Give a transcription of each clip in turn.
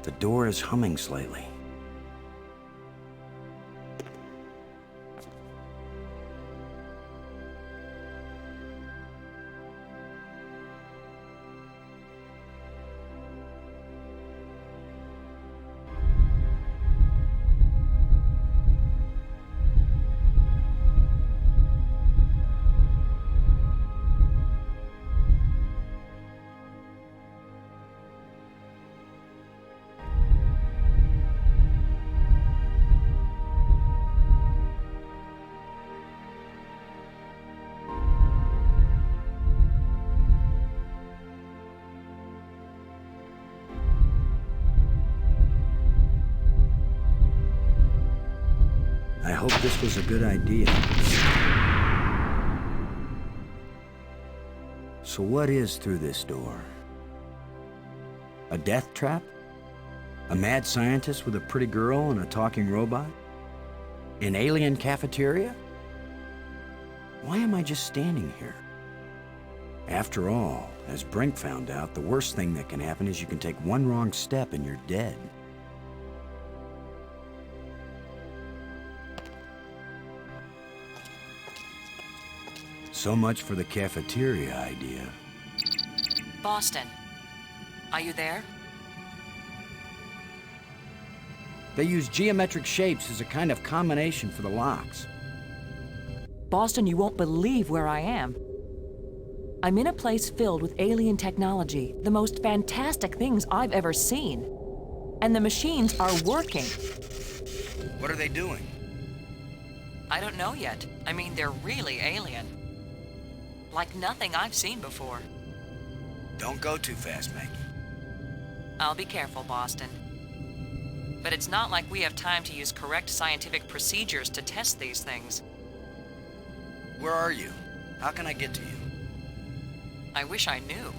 The door is humming slightly. I hope this was a good idea. So what is through this door? A death trap? A mad scientist with a pretty girl and a talking robot? An alien cafeteria? Why am I just standing here? After all, as Brink found out, the worst thing that can happen is you can take one wrong step and you're dead. So much for the cafeteria idea. Boston, are you there? They use geometric shapes as a kind of combination for the locks. Boston, you won't believe where I am. I'm in a place filled with alien technology, the most fantastic things I've ever seen. And the machines are working. What are they doing? I don't know yet. I mean, they're really alien. Like nothing I've seen before. Don't go too fast, Maggie. I'll be careful, Boston. But it's not like we have time to use correct scientific procedures to test these things. Where are you? How can I get to you? I wish I knew.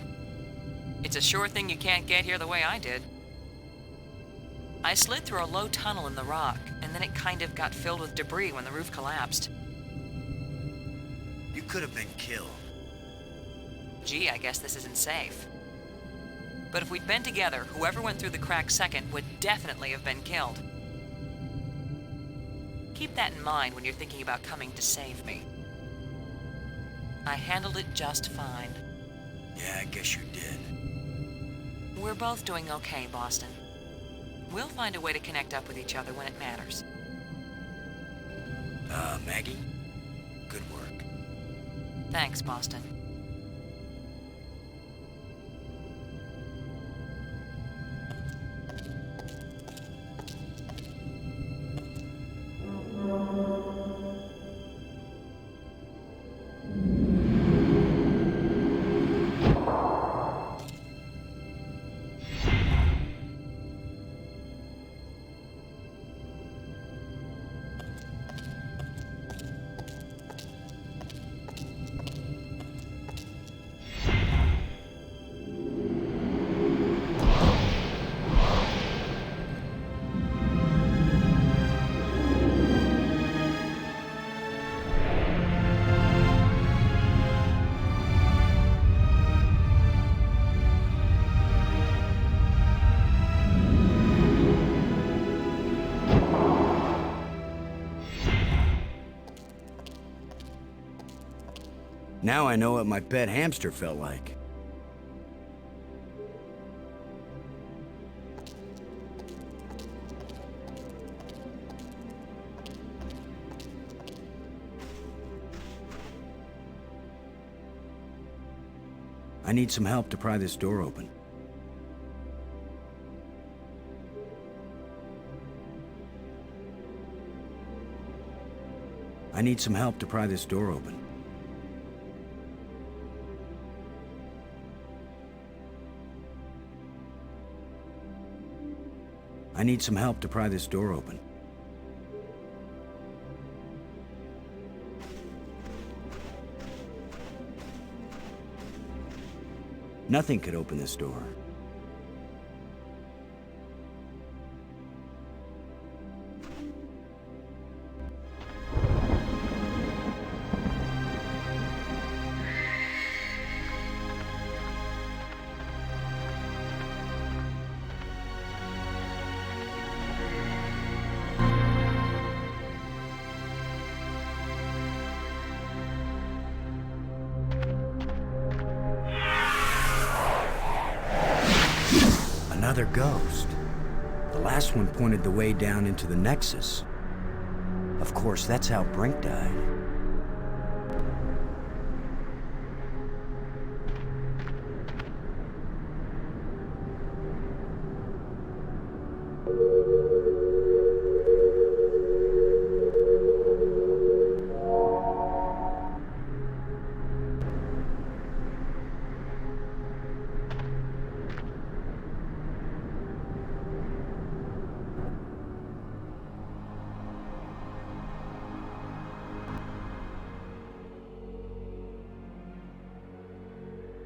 It's a sure thing you can't get here the way I did. I slid through a low tunnel in the rock, and then it kind of got filled with debris when the roof collapsed. You could have been killed. Gee, I guess this isn't safe. But if we'd been together, whoever went through the crack second would definitely have been killed. Keep that in mind when you're thinking about coming to save me. I handled it just fine. Yeah, I guess you did. We're both doing okay, Boston. We'll find a way to connect up with each other when it matters. Maggie? Good work. Thanks, Boston. Now I know what my pet hamster felt like. I need some help to pry this door open. I need some help to pry this door open. I need some help to pry this door open. Nothing could open this door. Another ghost. The last one pointed the way down into the Nexus. Of course, that's how Brink died.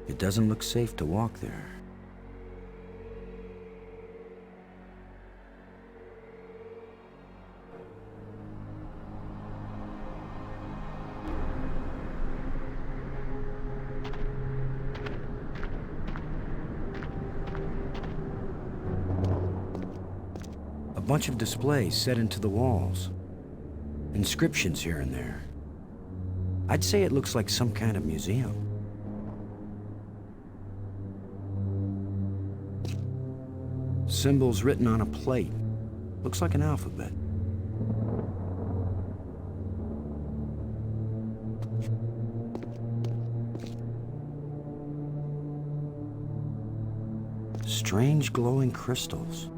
It doesn't look safe to walk there. A bunch of displays set into the walls. Inscriptions here and there. I'd say it looks like some kind of museum. Symbols written on a plate. Looks like an alphabet. Strange glowing crystals.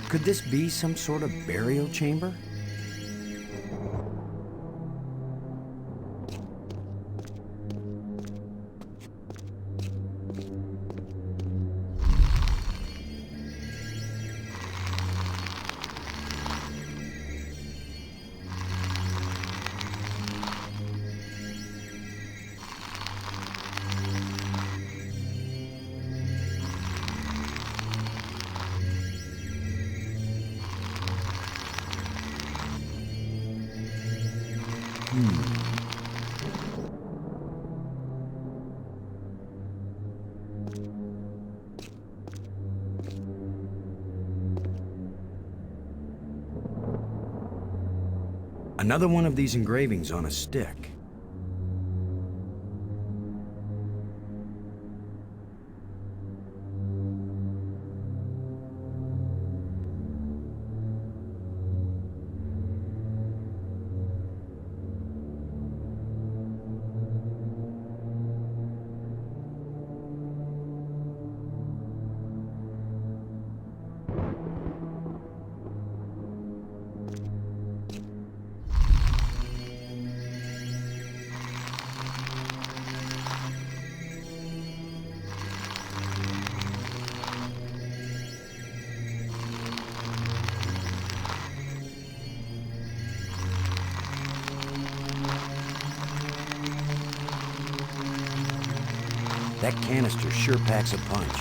Could this be some sort of burial chamber? Another one of these engravings on a stick. That canister sure packs a punch.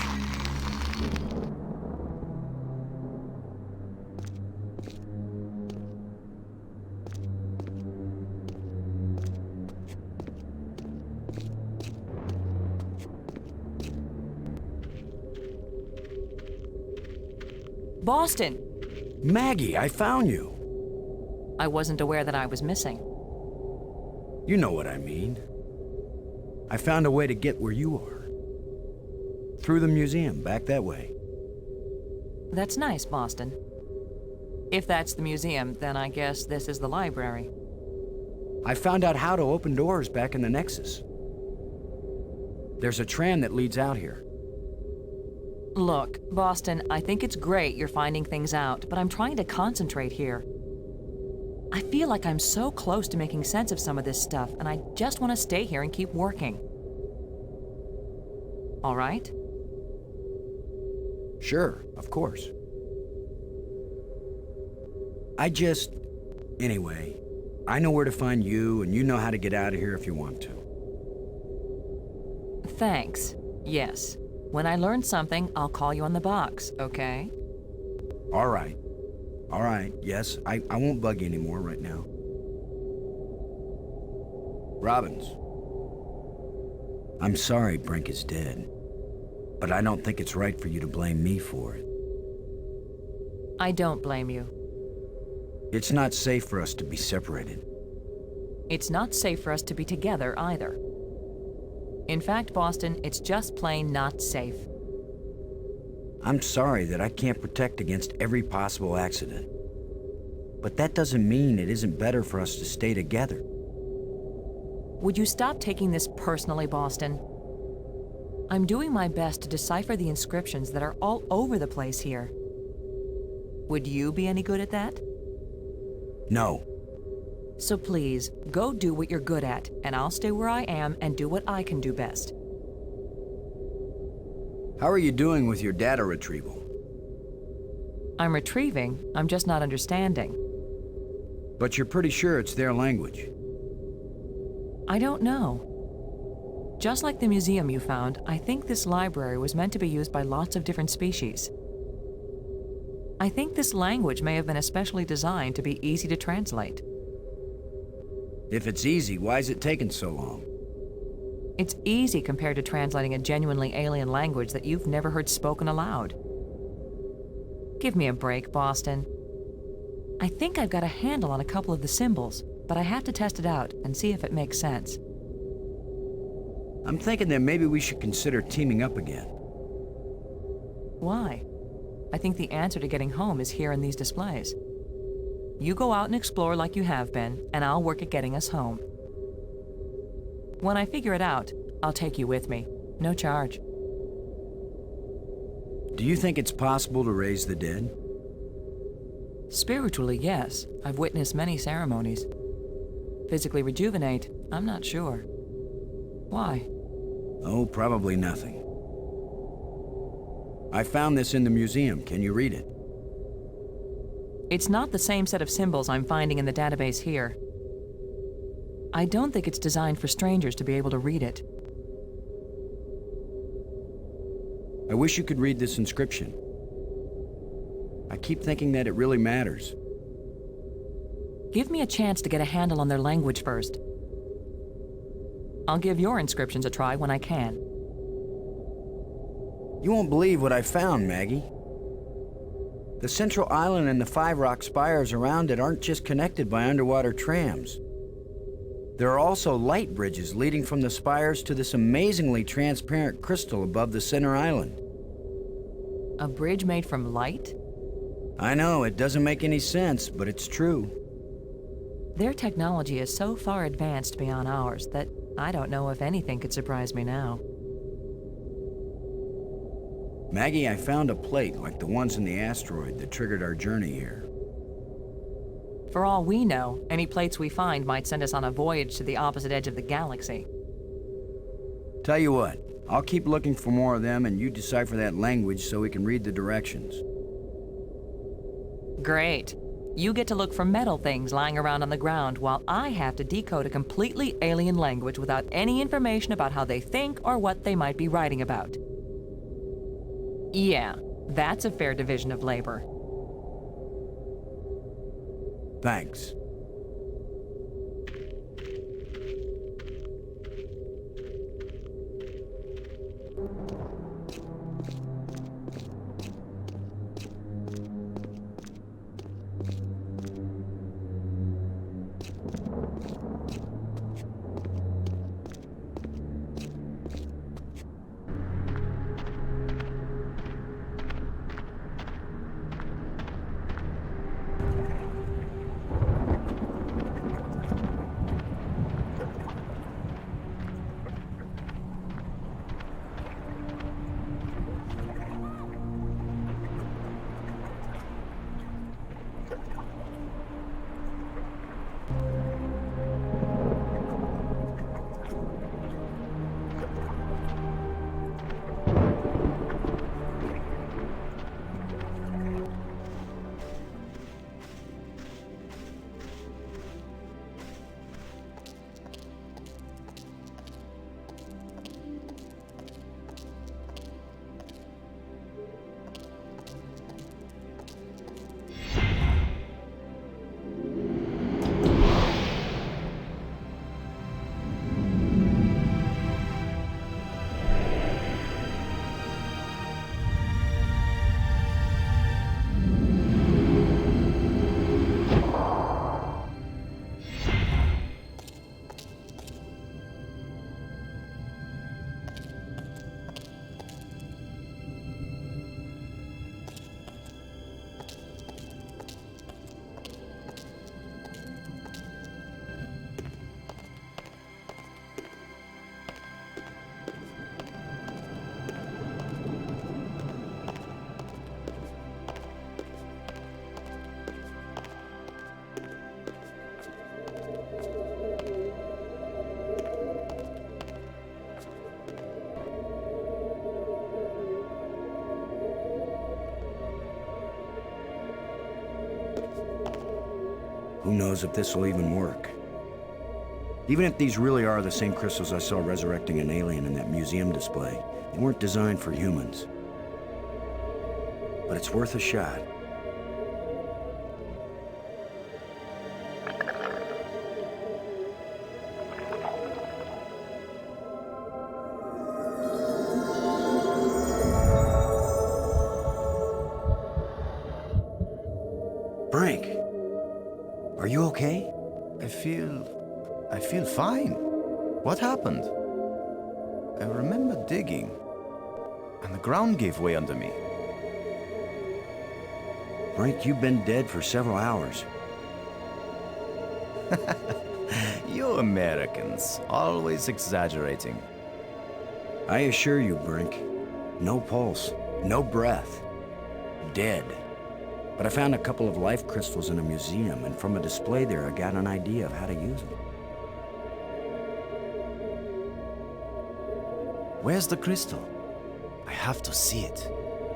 Boston! Maggie, I found you. I wasn't aware that I was missing. You know what I mean. I found a way to get where you are. Through the museum, back that way. That's nice, Boston. If that's the museum, then I guess this is the library. I found out how to open doors back in the Nexus. There's a tram that leads out here. Look, Boston, I think it's great you're finding things out, but I'm trying to concentrate here. I feel like I'm so close to making sense of some of this stuff, and I just want to stay here and keep working. All right? Sure, of course. Anyway, I know where to find you, and you know how to get out of here if you want to. Thanks. Yes. When I learn something, I'll call you on the box, okay? All right. All right, yes, I won't bug you anymore right now. Robbins. I'm sorry Brink is dead, but I don't think it's right for you to blame me for it. I don't blame you. It's not safe for us to be separated. It's not safe for us to be together either. In fact, Boston, it's just plain not safe. I'm sorry that I can't protect against every possible accident. But that doesn't mean it isn't better for us to stay together. Would you stop taking this personally, Boston? I'm doing my best to decipher the inscriptions that are all over the place here. Would you be any good at that? No. So please, go do what you're good at, and I'll stay where I am and do what I can do best. How are you doing with your data retrieval? I'm retrieving, I'm just not understanding. But you're pretty sure it's their language. I don't know. Just like the museum you found, I think this library was meant to be used by lots of different species. I think this language may have been especially designed to be easy to translate. If it's easy, why is it taking so long? It's easy compared to translating a genuinely alien language that you've never heard spoken aloud. Give me a break, Boston. I think I've got a handle on a couple of the symbols, but I have to test it out and see if it makes sense. I'm thinking that maybe we should consider teaming up again. Why? I think the answer to getting home is here in these displays. You go out and explore like you have been, and I'll work at getting us home. When I figure it out, I'll take you with me. No charge. Do you think it's possible to raise the dead? Spiritually, yes. I've witnessed many ceremonies. Physically rejuvenate, I'm not sure. Why? Oh, probably nothing. I found this in the museum. Can you read it? It's not the same set of symbols I'm finding in the database here. I don't think it's designed for strangers to be able to read it. I wish you could read this inscription. I keep thinking that it really matters. Give me a chance to get a handle on their language first. I'll give your inscriptions a try when I can. You won't believe what I found, Maggie. The central island and the 5 rock spires around it aren't just connected by underwater trams. There are also light bridges leading from the spires to this amazingly transparent crystal above the center island. A bridge made from light? I know, it doesn't make any sense, but it's true. Their technology is so far advanced beyond ours that I don't know if anything could surprise me now. Maggie, I found a plate like the ones in the asteroid that triggered our journey here. For all we know, any plates we find might send us on a voyage to the opposite edge of the galaxy. Tell you what, I'll keep looking for more of them and you decipher that language so we can read the directions. Great. You get to look for metal things lying around on the ground while I have to decode a completely alien language without any information about how they think or what they might be writing about. Yeah, that's a fair division of labor. Thanks. Who knows if this will even work? Even if these really are the same crystals I saw resurrecting an alien in that museum display, they weren't designed for humans. But it's worth a shot. Frank, are you okay? I feel fine. What happened? I remember digging, and the ground gave way under me. Frank, you've been dead for several hours. You Americans, always exaggerating. I assure you, Brink, no pulse, no breath. Dead. But I found a couple of life crystals in a museum, and from a display there, I got an idea of how to use them. Where's the crystal? I have to see it.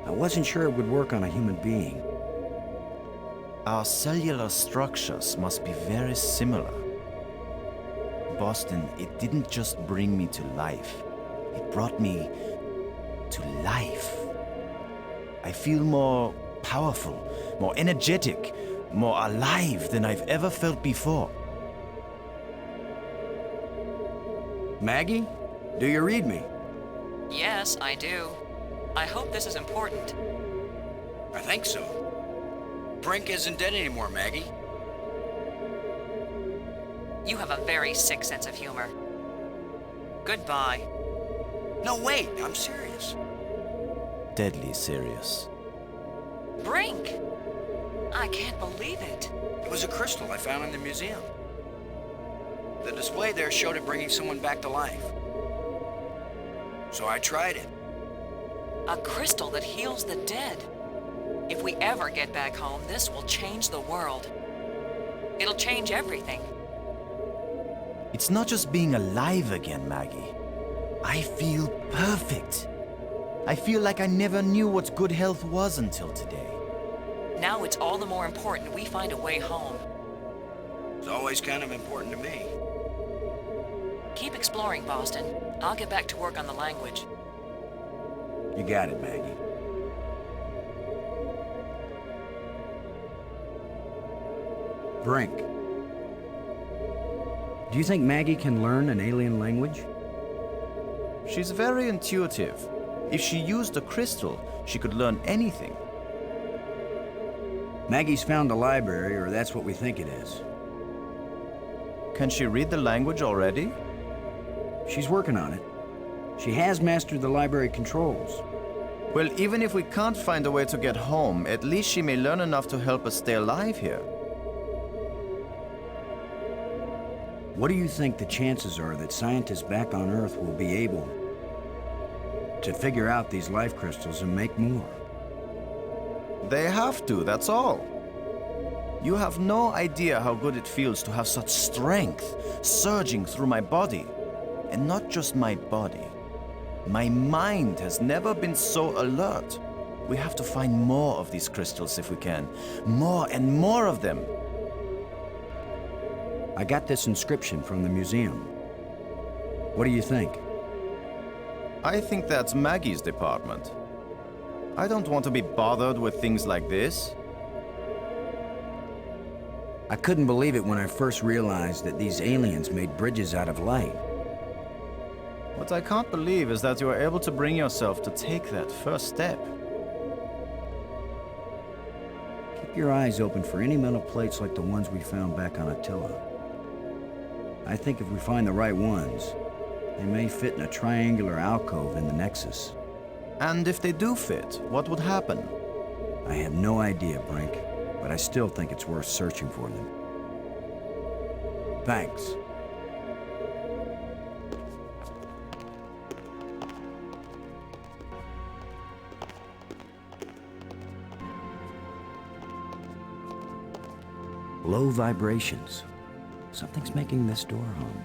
I wasn't sure it would work on a human being. Our cellular structures must be very similar. Boston, it didn't just bring me to life. It brought me to life. I feel more powerful, more energetic, more alive than I've ever felt before. Maggie, do you read me? Yes, I do. I hope this is important. I think so. Brink isn't dead anymore, Maggie. You have a very sick sense of humor. Goodbye. No, wait, I'm serious. Deadly serious. Brink! I can't believe it. It was a crystal I found in the museum. The display there showed it bringing someone back to life. So I tried it. A crystal that heals the dead. If we ever get back home, this will change the world. It'll change everything. It's not just being alive again, Maggie. I feel perfect. I feel like I never knew what good health was until today. Now it's all the more important we find a way home. It's always kind of important to me. Keep exploring, Boston. I'll get back to work on the language. You got it, Maggie. Brink. Do you think Maggie can learn an alien language? She's very intuitive. If she used a crystal, she could learn anything. Maggie's found a library, or that's what we think it is. Can she read the language already? She's working on it. She has mastered the library controls. Well, even if we can't find a way to get home, at least she may learn enough to help us stay alive here. What do you think the chances are that scientists back on Earth will be able to figure out these life crystals and make more? They have to, that's all. You have no idea how good it feels to have such strength surging through my body. And not just my body. My mind has never been so alert. We have to find more of these crystals if we can. More and more of them. I got this inscription from the museum. What do you think? I think that's Maggie's department. I don't want to be bothered with things like this. I couldn't believe it when I first realized that these aliens made bridges out of light. What I can't believe is that you are able to bring yourself to take that first step. Keep your eyes open for any metal plates like the ones we found back on Attila. I think if we find the right ones, they may fit in a triangular alcove in the Nexus. And if they do fit, what would happen? I have no idea, Brink, but I still think it's worth searching for them. Thanks. Low vibrations. Something's making this door hum.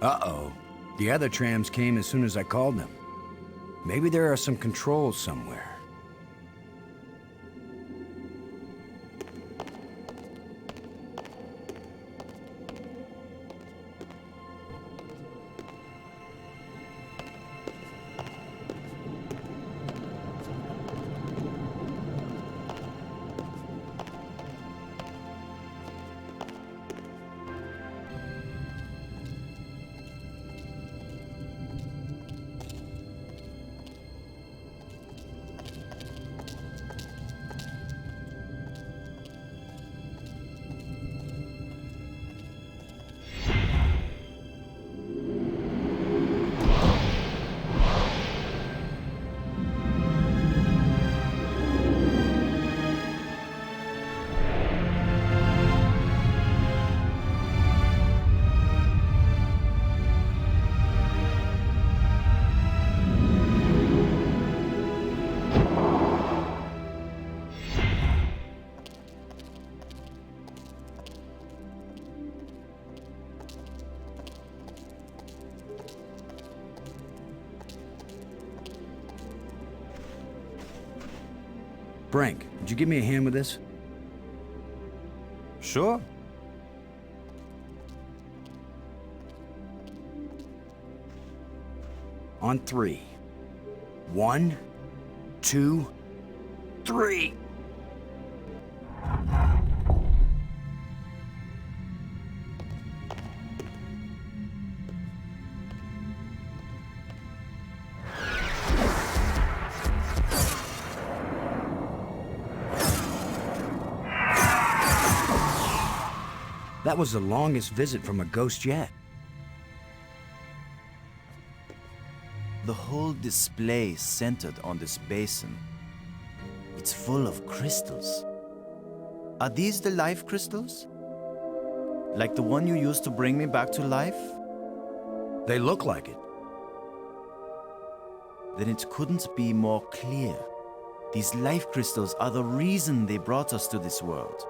Uh-oh. The other trams came as soon as I called them. Maybe there are some controls somewhere. Brink, would you give me a hand with this? Sure. On three. 1, 2, 3. That was the longest visit from a ghost yet. The whole display centered on this basin. It's full of crystals. Are these the life crystals? Like the one you used to bring me back to life? They look like it. Then it couldn't be more clear. These life crystals are the reason they brought us to this world.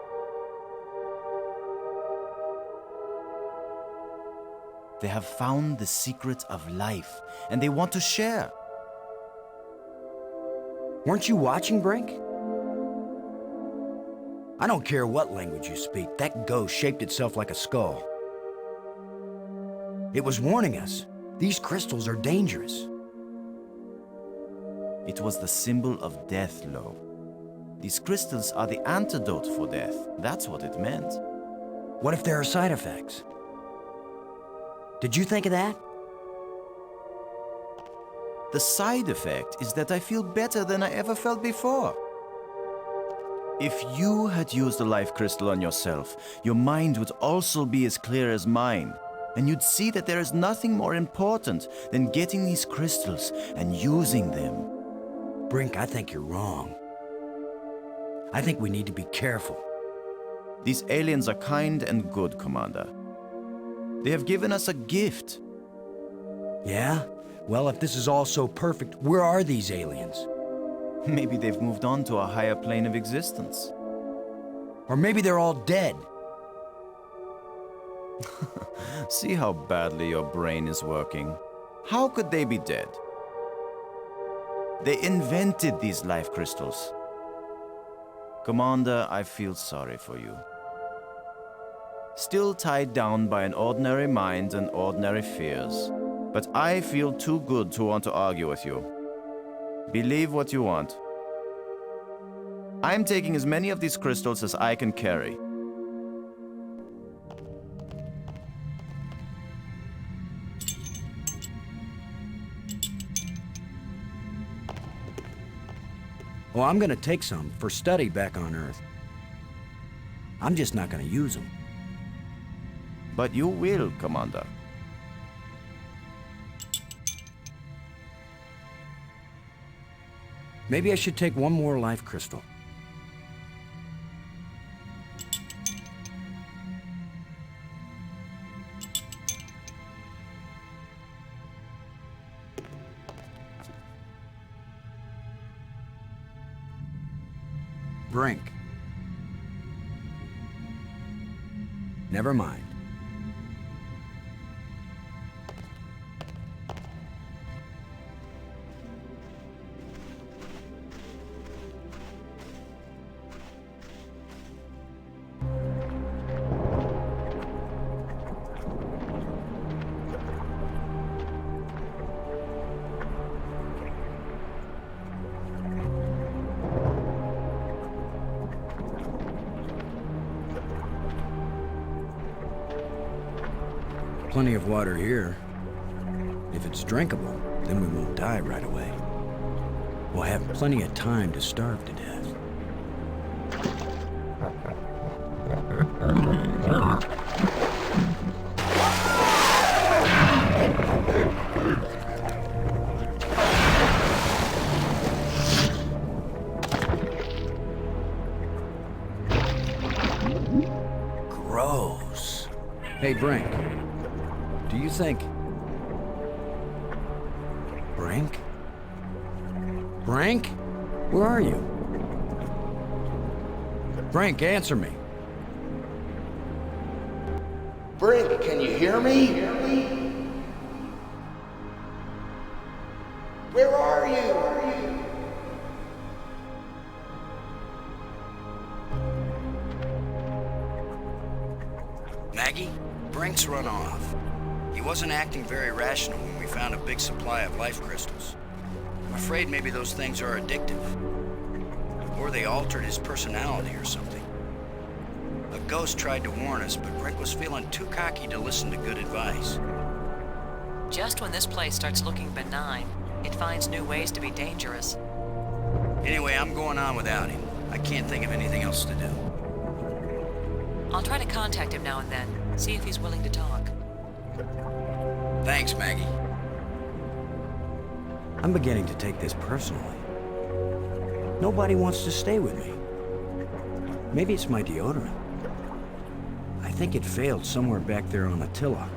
They have found the secret of life, and they want to share. Weren't you watching, Brink? I don't care what language you speak, that ghost shaped itself like a skull. It was warning us. These crystals are dangerous. It was the symbol of death, Lo. These crystals are the antidote for death. That's what it meant. What if there are side effects? Did you think of that? The side effect is that I feel better than I ever felt before. If you had used a life crystal on yourself, your mind would also be as clear as mine. And you'd see that there is nothing more important than getting these crystals and using them. Brink, I think you're wrong. I think we need to be careful. These aliens are kind and good, Commander. They have given us a gift. Yeah? Well, if this is all so perfect, where are these aliens? Maybe they've moved on to a higher plane of existence. Or maybe they're all dead. See how badly your brain is working. How could they be dead? They invented these life crystals. Commander, I feel sorry for you. Still tied down by an ordinary mind and ordinary fears. But I feel too good to want to argue with you. Believe what you want. I'm taking as many of these crystals as I can carry. Well, I'm gonna take some for study back on Earth. I'm just not gonna use them. But you will, Commander. Maybe I should take one more life crystal. Brink. Never mind. plenty of water here. If it's drinkable, then we won't die right away. We'll have plenty of time to starve to death. Gross. Hey, Brink. Do you think... Brink? Brink? Where are you? Brink, answer me. Brink, can you hear me? Where are you? Maggie, Brink's run off. He wasn't acting very rational when we found a big supply of life crystals. I'm afraid maybe those things are addictive. Or they altered his personality or something. A ghost tried to warn us, but Brink was feeling too cocky to listen to good advice. Just when this place starts looking benign, it finds new ways to be dangerous. Anyway, I'm going on without him. I can't think of anything else to do. I'll try to contact him now and then, see if he's willing to talk. Thanks, Maggie. I'm beginning to take this personally. Nobody wants to stay with me. Maybe it's my deodorant. I think it failed somewhere back there on Attila.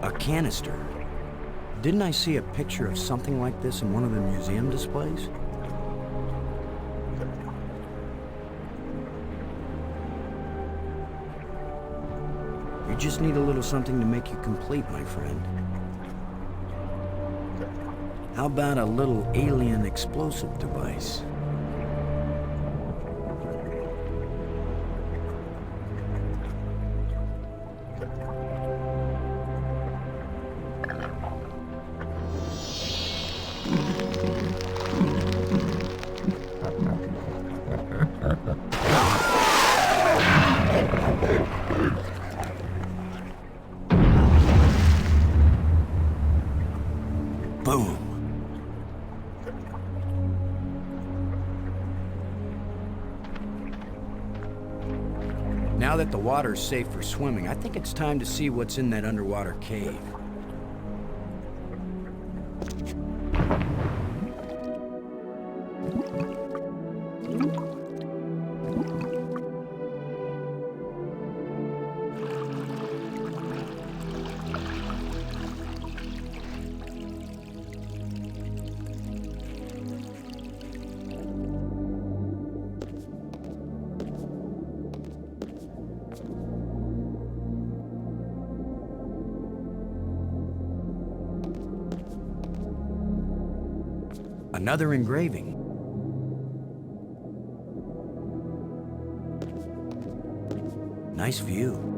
A canister. Didn't I see a picture of something like this in one of the museum displays? You just need a little something to make you complete, my friend. How about a little alien explosive device? Boom. Now that the water's safe for swimming, I think it's time to see what's in that underwater cave. Another engraving. Nice view.